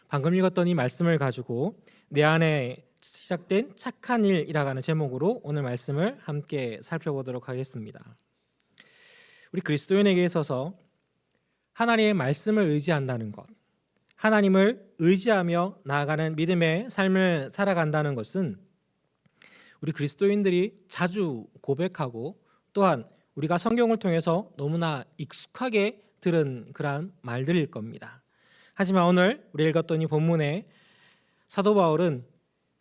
방금 읽었던 이 말씀을 가지고 내 안에 시작된 착한 일이라고 하는 제목으로 오늘 말씀을 함께 살펴보도록 하겠습니다. 우리 그리스도인에게 있어서 하나님의 말씀을 의지한다는 것, 하나님을 의지하며 나아가는 믿음의 삶을 살아간다는 것은 우리 그리스도인들이 자주 고백하고 또한 우리가 성경을 통해서 너무나 익숙하게 들은 그러한 말들일 겁니다. 하지만 오늘 우리 읽었던 이 본문에 사도 바울은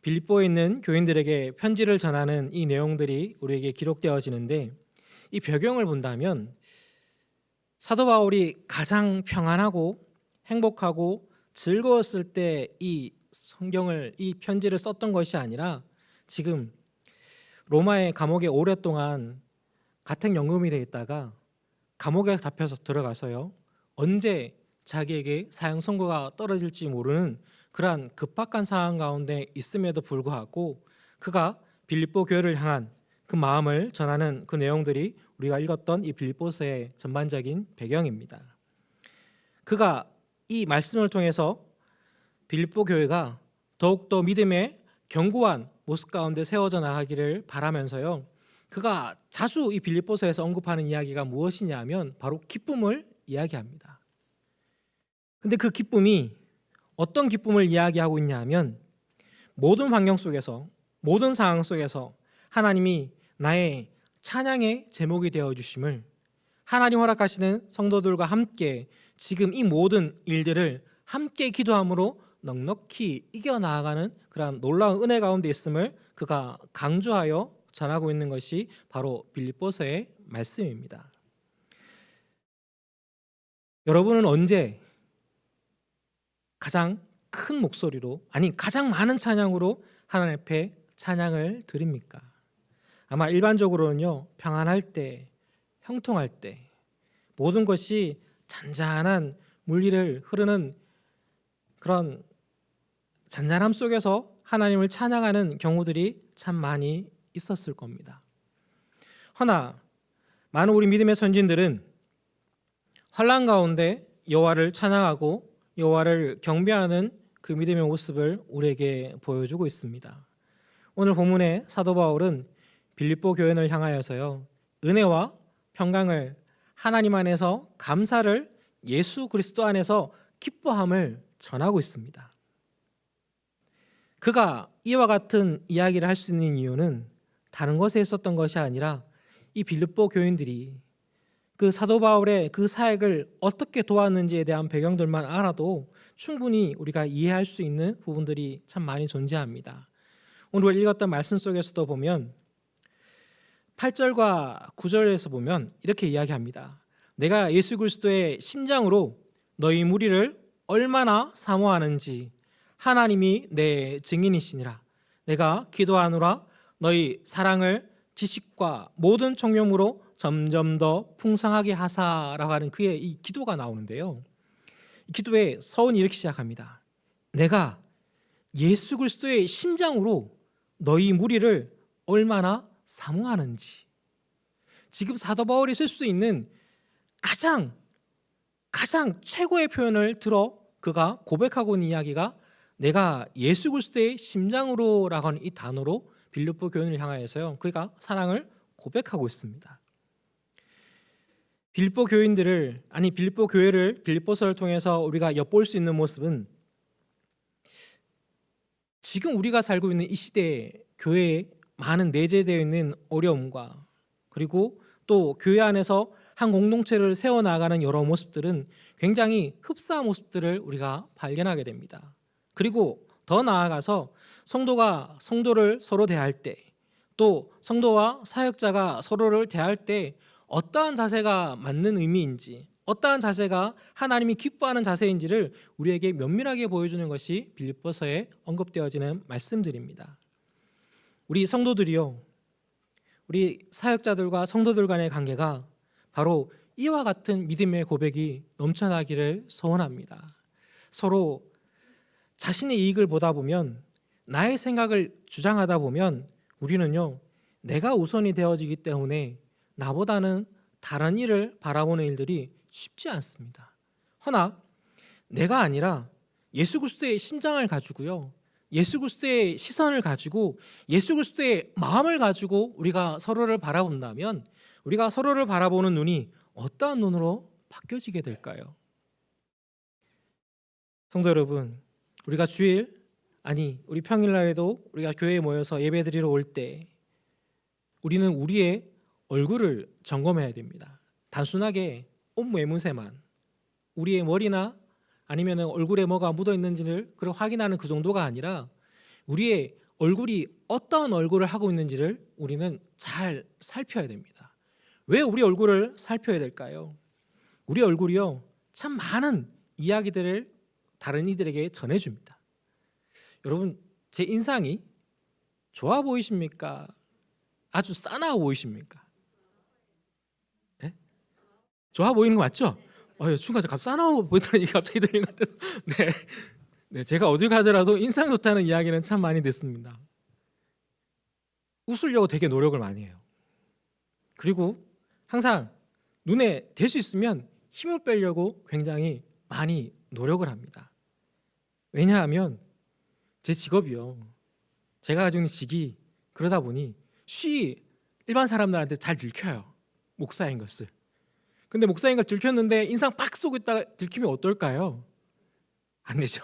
빌립보에 있는 교인들에게 편지를 전하는 이 내용들이 우리에게 기록되어지는데, 이 배경을 본다면 사도 바울이 가장 평안하고 행복하고 즐거웠을 때 이 성경을, 이 편지를 썼던 것이 아니라 지금 로마의 감옥에 오랫동안 가택연금이 되어 있다가 감옥에 잡혀서 들어가서요, 언제 자기에게 사형 선고가 떨어질지 모르는 그러한 급박한 상황 가운데 있음에도 불구하고 그가 빌립보 교회를 향한 그 마음을 전하는 그 내용들이 우리가 읽었던 이 빌립보서의 전반적인 배경입니다. 그가 이 말씀을 통해서 빌립보 교회가 더욱더 믿음의 견고한 모습 가운데 세워져 나가기를 바라면서요, 그가 자주 이 빌립보서에서 언급하는 이야기가 무엇이냐 하면 바로 기쁨을 이야기합니다. 근데 그 기쁨이 어떤 기쁨을 이야기하고 있냐 하면 모든 환경 속에서, 모든 상황 속에서 하나님이 나의 찬양의 제목이 되어주심을, 하나님 허락하시는 성도들과 함께 지금 이 모든 일들을 함께 기도함으로 넉넉히 이겨나가는 그런 놀라운 은혜 가운데 있음을 그가 강조하여 전하고 있는 것이 바로 빌립보서의 말씀입니다. 여러분은 언제 가장 큰 목소리로, 아니 가장 많은 찬양으로 하나님 앞에 찬양을 드립니까? 아마 일반적으로는요, 평안할 때, 형통할 때, 모든 것이 잔잔한 물리를 흐르는 그런 잔잔함 속에서 하나님을 찬양하는 경우들이 참 많이 있었을 겁니다. 허나 많은 우리 믿음의 선진들은 환난 가운데 여호와를 찬양하고 여호와를 경배하는 그 믿음의 모습을 우리에게 보여주고 있습니다. 오늘 본문의 사도 바울은 빌립보 교인을 향하여서요, 은혜와 평강을, 하나님 안에서 감사를, 예수 그리스도 안에서 기뻐함을 전하고 있습니다. 그가 이와 같은 이야기를 할 수 있는 이유는 다른 것에 있었던 것이 아니라 이 빌립보 교인들이 그 사도 바울의 그 사역을 어떻게 도왔는지에 대한 배경들만 알아도 충분히 우리가 이해할 수 있는 부분들이 참 많이 존재합니다. 오늘 읽었던 말씀 속에서도 보면 8절과 9절에서 보면 이렇게 이야기합니다. 내가 예수 그리스도의 심장으로 너희 무리를 얼마나 사모하는지 하나님이 내 증인이시니라. 내가 기도하노라. 너희 사랑을 지식과 모든 청렴으로 점점 더 풍성하게 하사라고 하는 그의 이 기도가 나오는데요, 이 기도의 서원이 이렇게 시작합니다. 내가 예수 그리스도의 심장으로 너희 무리를 얼마나 사모하는지. 지금 사도 바울이 쓸 수 있는 가장 최고의 표현을 들어 그가 고백하고 있는 이야기가 내가 예수 그리스도의 심장으로라고 하는 이 단어로 빌립보 교인을 향하여서요, 그가 사랑을 고백하고 있습니다. 빌립보 교인들을, 아니 빌립보 교회를 빌립보서를 통해서 우리가 엿볼 수 있는 모습은 지금 우리가 살고 있는 이 시대에 교회에 많은 내재되어 있는 어려움과, 그리고 또 교회 안에서 한 공동체를 세워나가는 여러 모습들은 굉장히 흡사한 모습들을 우리가 발견하게 됩니다. 그리고 더 나아가서 성도가 성도를 서로 대할 때, 또 성도와 사역자가 서로를 대할 때 어떠한 자세가 맞는 의미인지, 어떠한 자세가 하나님이 기뻐하는 자세인지를 우리에게 면밀하게 보여주는 것이 빌립보서에 언급되어지는 말씀들입니다. 우리 성도들이요, 우리 사역자들과 성도들 간의 관계가 바로 이와 같은 믿음의 고백이 넘쳐나기를 소원합니다. 서로 자신의 이익을 보다 보면, 나의 생각을 주장하다 보면 우리는요, 내가 우선이 되어지기 때문에 나보다는 다른 일을 바라보는 일들이 쉽지 않습니다. 허나 내가 아니라 예수 그리스도의 심장을 가지고요, 예수 그리스도의 시선을 가지고, 예수 그리스도의 마음을 가지고 우리가 서로를 바라본다면 우리가 서로를 바라보는 눈이 어떠한 눈으로 바뀌어지게 될까요? 성도 여러분, 우리가 주일, 아니 우리 평일날에도 우리가 교회에 모여서 예배드리러 올 때 우리는 우리의 얼굴을 점검해야 됩니다. 단순하게 옷 외무새만, 우리의 머리나 아니면 얼굴에 뭐가 묻어 있는지를 확인하는 그 정도가 아니라 우리의 얼굴이 어떠한 얼굴을 하고 있는지를 우리는 잘 살펴야 됩니다. 왜 우리 얼굴을 살펴야 될까요? 우리 얼굴이요, 참 많은 이야기들을 다른 이들에게 전해줍니다. 여러분, 제 인상이 좋아 보이십니까? 아주 싸나워 보이십니까? 네? 좋아 보이는 거 맞죠? 순간 갑자기 싸나워 보인다는 얘기 갑자기 들린 것 같아서 네, 제가 어딜 가더라도 인상 좋다는 이야기는 참 많이 듣습니다. 웃으려고 되게 노력을 많이 해요. 그리고 항상 눈에 댈 수 있으면 힘을 빼려고 굉장히 많이 노력을 합니다. 왜냐하면 제 직업이요, 제가 가지고 있는 직이 그러다 보니 쉬 일반 사람들한테 잘 들켜요, 목사인 것을. 근데 목사인 걸 들켰는데 인상 빡 쏘고 있다가 들키면 어떨까요? 안 되죠.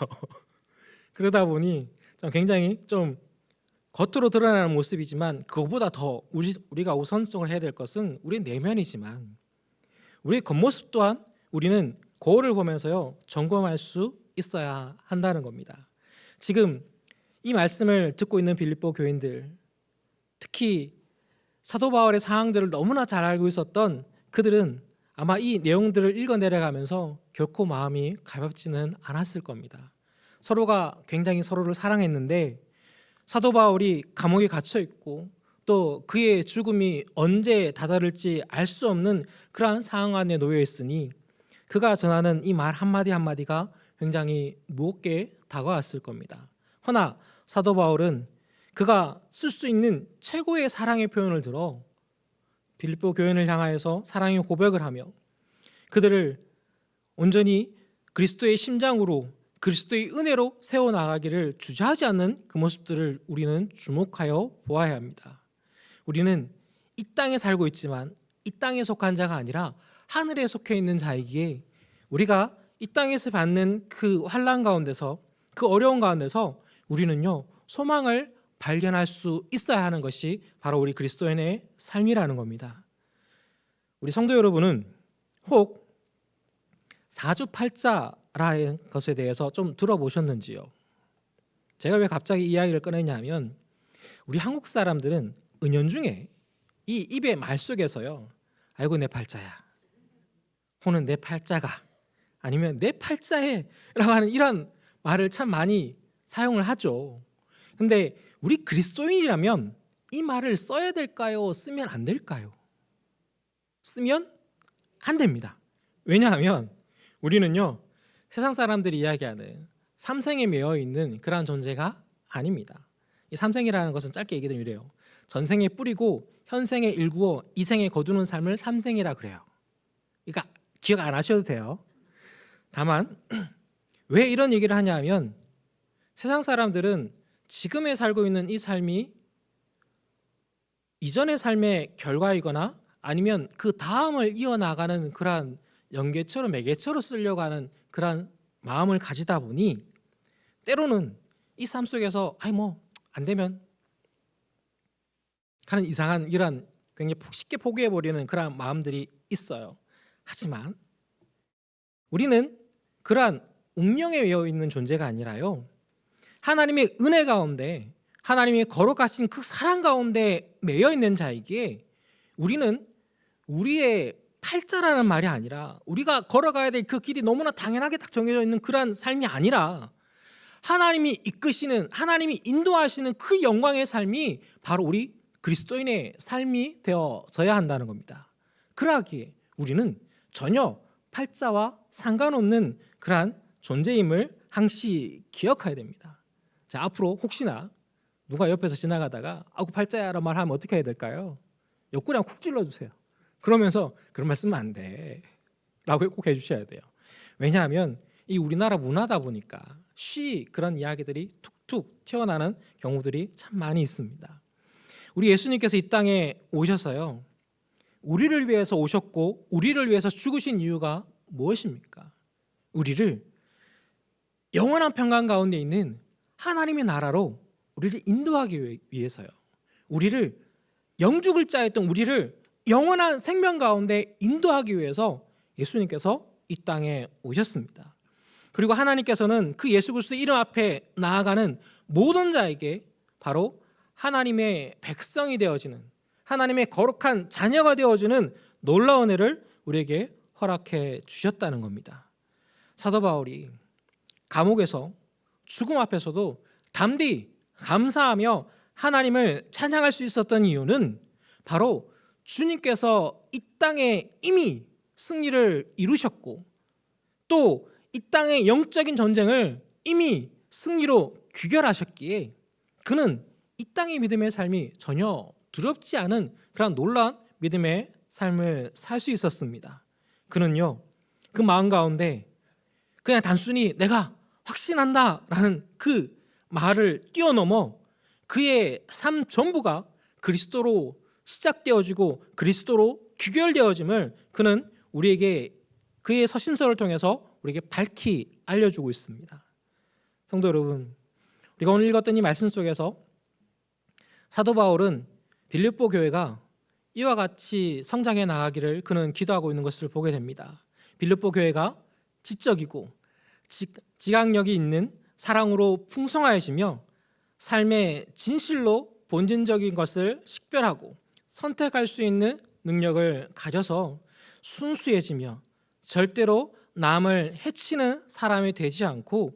그러다 보니 굉장히 좀 겉으로 드러나는 모습이지만 그거보다 더 우리가 우선성을 해야 될 것은 우리 내면이지만 우리의 겉모습 또한 우리는 거울을 보면서요 점검할 수 있어야 한다는 겁니다. 지금 이 말씀을 듣고 있는 빌립보 교인들, 특히 사도 바울의 상황들을 너무나 잘 알고 있었던 그들은 아마 이 내용들을 읽어 내려가면서 결코 마음이 가볍지는 않았을 겁니다. 서로가 굉장히 서로를 사랑했는데 사도 바울이 감옥에 갇혀 있고 또 그의 죽음이 언제 다다를지 알 수 없는 그러한 상황 안에 놓여 있으니 그가 전하는 이 말 한마디 한마디가 굉장히 무겁게 다가왔을 겁니다. 허나 사도 바울은 그가 쓸 수 있는 최고의 사랑의 표현을 들어 빌립보 교인을 향하여서 사랑의 고백을 하며 그들을 온전히 그리스도의 심장으로, 그리스도의 은혜로 세워나가기를 주저하지 않는 그 모습들을 우리는 주목하여 보아야 합니다. 우리는 이 땅에 살고 있지만 이 땅에 속한 자가 아니라 하늘에 속해 있는 자이기에 우리가 이 땅에서 받는 그 환난 가운데서, 그 어려운 가운데서 우리는요 소망을 발견할 수 있어야 하는 것이 바로 우리 그리스도인의 삶이라는 겁니다. 우리 성도 여러분은 혹 사주팔자라는 것에 대해서 좀 들어보셨는지요? 제가 왜 갑자기 이야기를 꺼내냐면 우리 한국 사람들은 은연중에 이 입의 말 속에서요, 아이고 내 팔자야, 혹은 내 팔자가, 아니면 내 팔자에 라고 하는 이런 말을 참 많이 사용을 하죠. 근데 우리 그리스도인이라면 이 말을 써야 될까요? 쓰면 안 될까요? 쓰면 안 됩니다. 왜냐하면 우리는요 세상 사람들이 이야기하는 삼생에 매여 있는 그러한 존재가 아닙니다. 이 삼생이라는 것은 짧게 얘기하면 이래요. 전생에 뿌리고 현생에 일구어 이생에 거두는 삶을 삼생이라 그래요. 그러니까 기억 안 하셔도 돼요. 다만 왜 이런 얘기를 하냐면 세상 사람들은 지금에 살고 있는 이 삶이 이전의 삶의 결과이거나 아니면 그 다음을 이어나가는 그러한 연계처럼 매개처로 쓰려고 하는 그러한 마음을 가지다 보니 때로는 이 삶 속에서 안 되면 하는 이상한 이런 굉장히 쉽게 포기해버리는 그러한 마음들이 있어요. 하지만 우리는 그러한 운명에 매여 있는 존재가 아니라요 하나님의 은혜 가운데, 하나님의 거룩하신 그 사랑 가운데 매여 있는 자이기에 우리는 우리의 팔자라는 말이 아니라 우리가 걸어가야 될 그 길이 너무나 당연하게 딱 정해져 있는 그러한 삶이 아니라 하나님이 이끄시는, 하나님이 인도하시는 그 영광의 삶이 바로 우리 그리스도인의 삶이 되어져야 한다는 겁니다. 그러하기에 우리는 전혀 팔자와 상관없는 그러한 존재임을 항시 기억해야 됩니다. 자, 앞으로 혹시나 누가 옆에서 지나가다가 아구 팔자야라는 말 하면 어떻게 해야 될까요? 옆구리 한번 쿡 찔러주세요. 그러면서 그런 말 쓰면 안 돼 라고 꼭 해주셔야 돼요. 왜냐하면 이 우리나라 문화다 보니까 그런 이야기들이 툭툭 튀어나오는 경우들이 참 많이 있습니다. 우리 예수님께서 이 땅에 오셔서요, 우리를 위해서 오셨고 우리를 위해서 죽으신 이유가 무엇입니까? 우리를 영원한 평강 가운데 있는 하나님의 나라로 우리를 인도하기 위해서요. 우리를 영죽을 짜했던 우리를 영원한 생명 가운데 인도하기 위해서 예수님께서 이 땅에 오셨습니다. 그리고 하나님께서는 그 예수 그리스도 이름 앞에 나아가는 모든 자에게 바로 하나님의 백성이 되어지는, 하나님의 거룩한 자녀가 되어지는 놀라운 은혜를 우리에게 허락해 주셨다는 겁니다. 사도 바울이 감옥에서 죽음 앞에서도 담대히 감사하며 하나님을 찬양할 수 있었던 이유는 바로 주님께서 이 땅에 이미 승리를 이루셨고 또 이 땅의 영적인 전쟁을 이미 승리로 귀결하셨기에 그는 이 땅의 믿음의 삶이 전혀 두렵지 않은 그런 놀라운 믿음의 삶을 살 수 있었습니다. 그는요, 그 마음 가운데 그냥 단순히 내가 확신한다라는 그 말을 뛰어넘어 그의 삶 전부가 그리스도로 시작되어지고 그리스도로 귀결되어짐을 그는 우리에게 그의 서신서를 통해서 우리에게 밝히 알려주고 있습니다. 성도 여러분, 우리가 오늘 읽었던 이 말씀 속에서 사도 바울은 빌립보 교회가 이와 같이 성장해 나가기를 그는 기도하고 있는 것을 보게 됩니다. 빌립보 교회가 지적이고 지각력이 있는 사랑으로 풍성하여지며 삶의 진실로 본질적인 것을 식별하고 선택할 수 있는 능력을 가져서 순수해지며 절대로 남을 해치는 사람이 되지 않고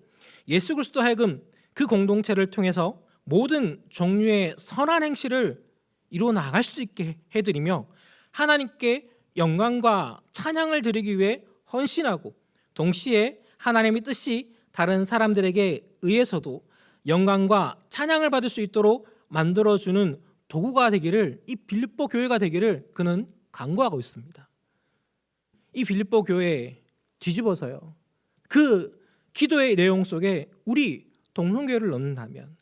예수 그리스도 하여금 그 공동체를 통해서 모든 종류의 선한 행실을 이루어 나갈 수 있게 해드리며 하나님께 영광과 찬양을 드리기 위해 헌신하고 동시에 하나님의 뜻이 다른 사람들에게 의해서도 영광과 찬양을 받을 수 있도록 만들어주는 도구가 되기를, 이 빌립보 교회가 되기를 그는 간구하고 있습니다. 이 빌립보 교회에 뒤집어서요, 그 기도의 내용 속에 우리 동성교회를 넣는다면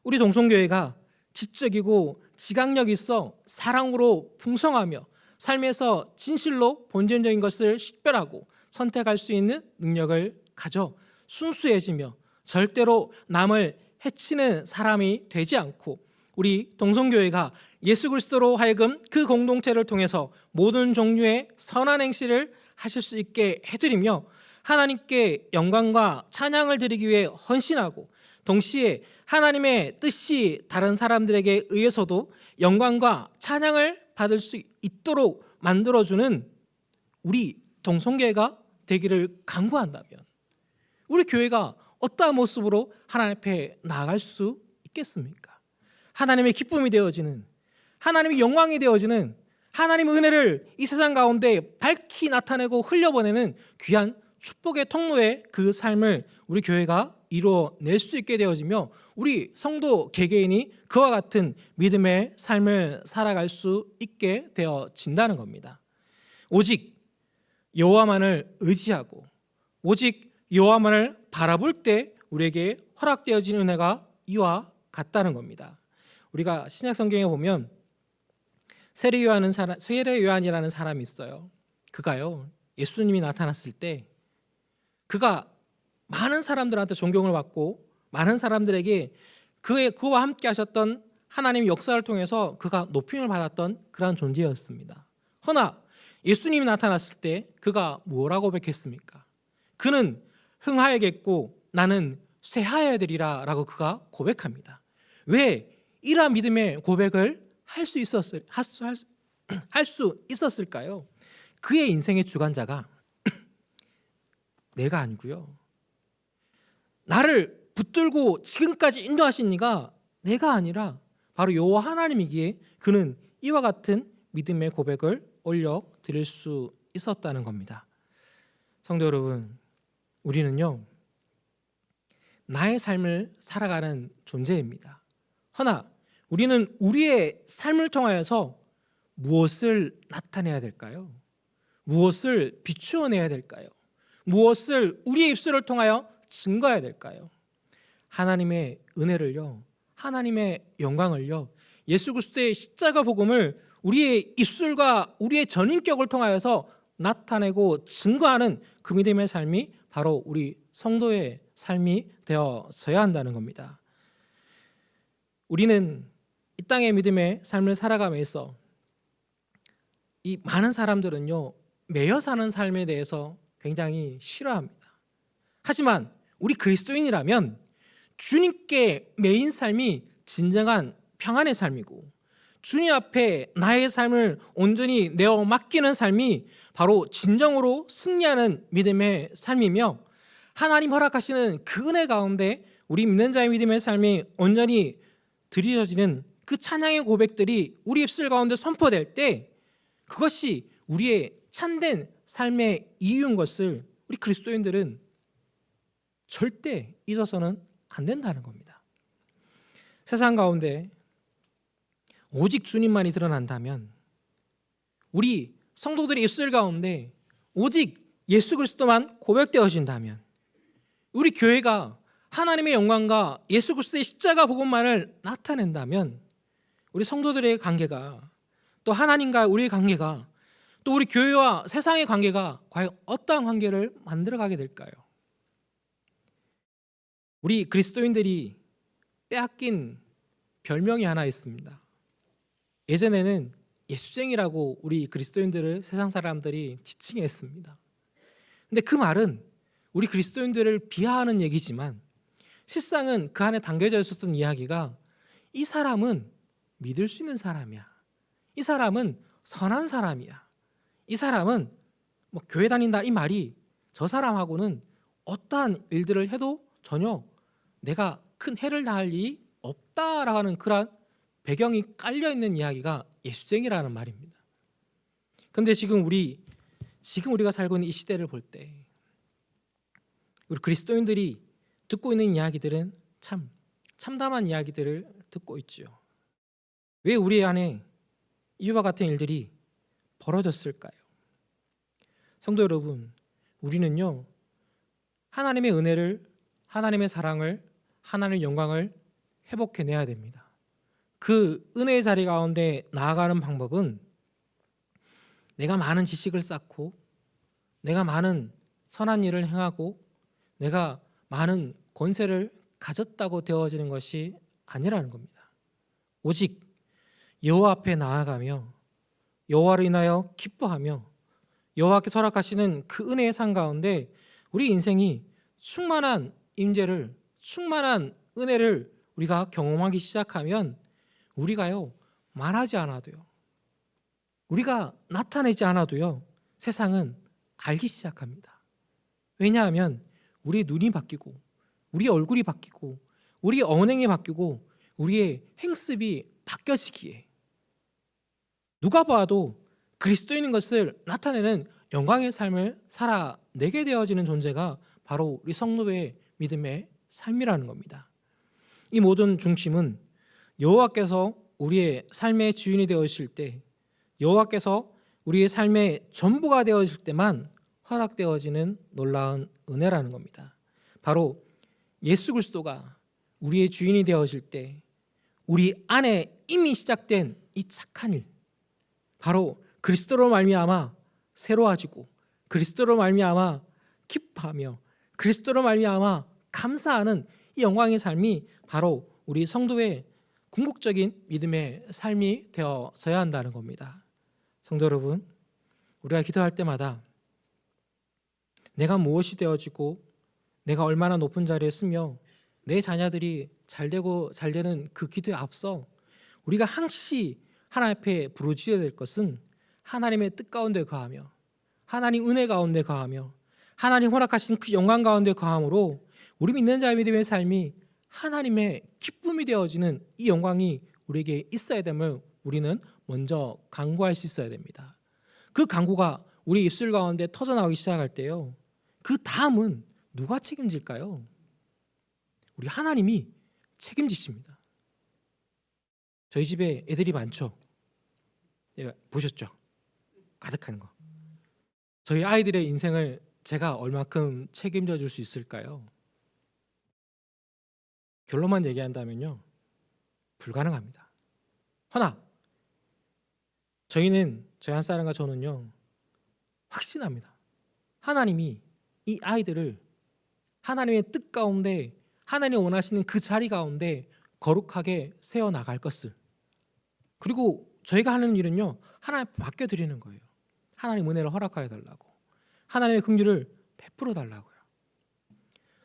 우리 동성교회가 지적이고 지각력이 있어 사랑으로 풍성하며 삶에서 진실로 본질적인 것을 식별하고 선택할 수 있는 능력을 가져 순수해지며 절대로 남을 해치는 사람이 되지 않고 우리 동성교회가 예수 그리스도로 하여금 그 공동체를 통해서 모든 종류의 선한 행실을 하실 수 있게 해드리며 하나님께 영광과 찬양을 드리기 위해 헌신하고 동시에 하나님의 뜻이 다른 사람들에게 의해서도 영광과 찬양을 받을 수 있도록 만들어주는 우리 동성교회가 되기를 간구한다면 우리 교회가 어떠한 모습으로 하나님 앞에 나아갈 수 있겠습니까? 하나님의 기쁨이 되어지는, 하나님의 영광이 되어지는, 하나님의 은혜를 이 세상 가운데 밝히 나타내고 흘려보내는 귀한 축복의 통로의 그 삶을 우리 교회가 이루어낼 수 있게 되어지며 우리 성도 개개인이 그와 같은 믿음의 삶을 살아갈 수 있게 되어진다는 겁니다. 오직 여호와만을 의지하고 오직 여호와만을 바라볼 때 우리에게 허락되어진 은혜가 이와 같다는 겁니다. 우리가 신약 성경에 보면 세례 요한이라는 사람이 있어요. 그가요, 예수님이 나타났을 때 그가 많은 사람들한테 존경을 받고 많은 사람들에게 그와 함께 하셨던 하나님의 역사를 통해서 그가 높임을 받았던 그런 존재였습니다. 허나 예수님이 나타났을 때 그가 뭐라고 고백했습니까? 그는 흥하여겠고 나는 쇠하여야 되리라 라고 그가 고백합니다. 왜 이러한 믿음의 고백을 할 수 있었을까요? 그의 인생의 주관자가 내가 아니고요, 나를 붙들고 지금까지 인도하신 이가 내가 아니라 바로 여호와 하나님이기에 그는 이와 같은 믿음의 고백을 올려드릴 수 있었다는 겁니다. 성도 여러분, 우리는요 나의 삶을 살아가는 존재입니다. 허나 우리는 우리의 삶을 통하여서 무엇을 나타내야 될까요? 무엇을 비추어내야 될까요? 무엇을 우리의 입술을 통하여 증거해야 될까요? 하나님의 은혜를요, 하나님의 영광을요, 예수 그리스도의 십자가 복음을 우리의 입술과 우리의 전인격을 통하여서 나타내고 증거하는 그 믿음의 삶이 바로 우리 성도의 삶이 되어져야 한다는 겁니다. 우리는 이 땅의 믿음의 삶을 살아가면서 이 많은 사람들은요, 매여 사는 삶에 대해서 굉장히 싫어합니다. 하지만 우리 그리스도인이라면 주님께 매인 삶이 진정한 평안의 삶이고, 주님 앞에 나의 삶을 온전히 내어 맡기는 삶이 바로 진정으로 승리하는 믿음의 삶이며, 하나님 허락하시는 그 은혜 가운데 우리 믿는 자의 믿음의 삶이 온전히 드려지는 그 찬양의 고백들이 우리 입술 가운데 선포될 때, 그것이 우리의 참된 삶의 이유인 것을 우리 그리스도인들은 절대 잊어서는 안 된다는 겁니다. 세상 가운데 오직 주님만이 드러난다면, 우리 성도들의 입술 가운데 오직 예수 그리스도만 고백되어진다면, 우리 교회가 하나님의 영광과 예수 그리스도의 십자가 복음만을 나타낸다면, 우리 성도들의 관계가, 또 하나님과 우리의 관계가, 또 우리 교회와 세상의 관계가 과연 어떠한 관계를 만들어가게 될까요? 우리 그리스도인들이 빼앗긴 별명이 하나 있습니다. 예전에는 예수쟁이라고 우리 그리스도인들을 세상 사람들이 지칭했습니다. 근데 그 말은 우리 그리스도인들을 비하하는 얘기지만, 실상은 그 안에 담겨져 있었던 이야기가, 이 사람은 믿을 수 있는 사람이야, 이 사람은 선한 사람이야, 이 사람은 뭐 교회 다닌다, 이 말이 저 사람하고는 어떠한 일들을 해도 전혀 내가 큰 해를 당할 일이 없다라는 그런 배경이 깔려있는 이야기가 예수쟁이라는 말입니다. 그런데 지금 우리가 살고 있는 이 시대를 볼 때, 우리 그리스도인들이 듣고 있는 이야기들은 참 참담한 이야기들을 듣고 있죠. 왜 우리 안에 이와 같은 일들이 벌어졌을까요? 성도 여러분, 우리는요, 하나님의 은혜를, 하나님의 사랑을, 하나님의 영광을 회복해내야 됩니다. 그 은혜의 자리 가운데 나아가는 방법은, 내가 많은 지식을 쌓고, 내가 많은 선한 일을 행하고, 내가 많은 권세를 가졌다고 되어지는 것이 아니라는 겁니다. 오직 여호와 앞에 나아가며 여호와로 인하여 기뻐하며 여호와께서 허락하시는 그 은혜의 상 가운데 우리 인생이 충만한 임재를, 충만한 은혜를 우리가 경험하기 시작하면, 우리가요, 말하지 않아도요, 우리가 나타내지 않아도요, 세상은 알기 시작합니다. 왜냐하면 우리의 눈이 바뀌고, 우리의 얼굴이 바뀌고, 우리의 언행이 바뀌고, 우리의 행습이 바뀌어지기에, 누가 봐도 그리스도인인 것을 나타내는 영광의 삶을 살아내게 되어지는 존재가 바로 우리 성도의 믿음의 삶이라는 겁니다. 이 모든 중심은 여호와께서 우리의 삶의 주인이 되어주실 때, 여호와께서 우리의 삶의 전부가 되어질 때만 허락되어지는 놀라운 은혜라는 겁니다. 바로 예수 그리스도가 우리의 주인이 되어질 때, 우리 안에 이미 시작된 이 착한 일, 바로 그리스도로 말미암아 새로워지고, 그리스도로 말미암아 기뻐하며, 그리스도로 말미암아 감사하는 이 영광의 삶이 바로 우리 성도의 궁극적인 믿음의 삶이 되어서야 한다는 겁니다. 성도 여러분, 우리가 기도할 때마다 내가 무엇이 되어지고, 내가 얼마나 높은 자리에 서며 내 자녀들이 잘되고 잘되는 그 기도에 앞서 우리가 항시 하나님 앞에 부르짖어야 될 것은, 하나님의 뜻 가운데 거하며, 하나님 은혜 가운데 거하며, 하나님 허락하신 그 영광 가운데 거함으로 우리 믿는 자의 믿음의 삶이 하나님의 기쁨이 되어지는 이 영광이 우리에게 있어야 됨을 우리는 먼저 간구할 수 있어야 됩니다. 그 간구가 우리 입술 가운데 터져나오기 시작할 때요, 그 다음은 누가 책임질까요? 우리 하나님이 책임지십니다. 저희 집에 애들이 많죠. 보셨죠? 가득한 거. 저희 아이들의 인생을 제가 얼마큼 책임져 줄 수 있을까요? 결론만 얘기한다면요, 불가능합니다. 허나 저희 한 사람과 저는요, 확신합니다. 하나님이 이 아이들을 하나님의 뜻 가운데, 하나님이 원하시는 그 자리 가운데 거룩하게 세워 나갈 것을. 그리고 저희가 하는 일은요, 하나님 앞에 맡겨드리는 거예요. 하나님 은혜를 허락하여 달라고, 하나님의 긍휼을 베풀어 달라고요.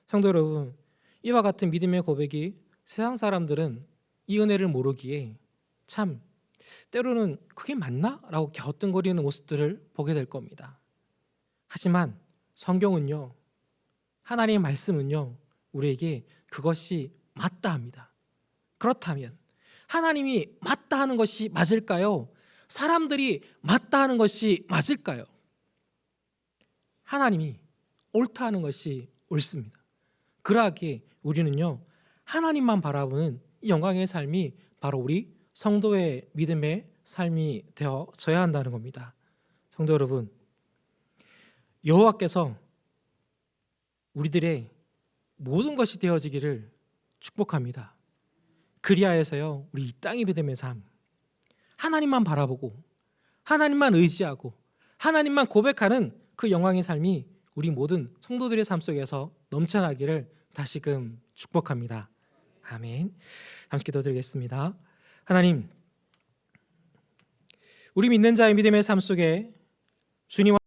성도 여러분, 이와 같은 믿음의 고백이 세상 사람들은 이 은혜를 모르기에 참 때로는 그게 맞나? 라고 갸우뚱거리는 모습들을 보게 될 겁니다. 하지만 성경은요, 하나님의 말씀은요, 우리에게 그것이 맞다 합니다. 그렇다면 하나님이 맞다 하는 것이 맞을까요? 사람들이 맞다 하는 것이 맞을까요? 하나님이 옳다 하는 것이 옳습니다. 그러하기에 우리는요, 하나님만 바라보는 이 영광의 삶이 바로 우리 성도의 믿음의 삶이 되어져야 한다는 겁니다. 성도 여러분, 여호와께서 우리들의 모든 것이 되어지기를 축복합니다. 그리하여서요, 우리 이 땅의 믿음의 삶, 하나님만 바라보고 하나님만 의지하고 하나님만 고백하는 그 영광의 삶이 우리 모든 성도들의 삶 속에서 넘쳐나기를 다시금 축복합니다. 아멘. 함께 기도드리겠습니다. 하나님, 우리 믿는 자의 믿음의 삶 속에 주님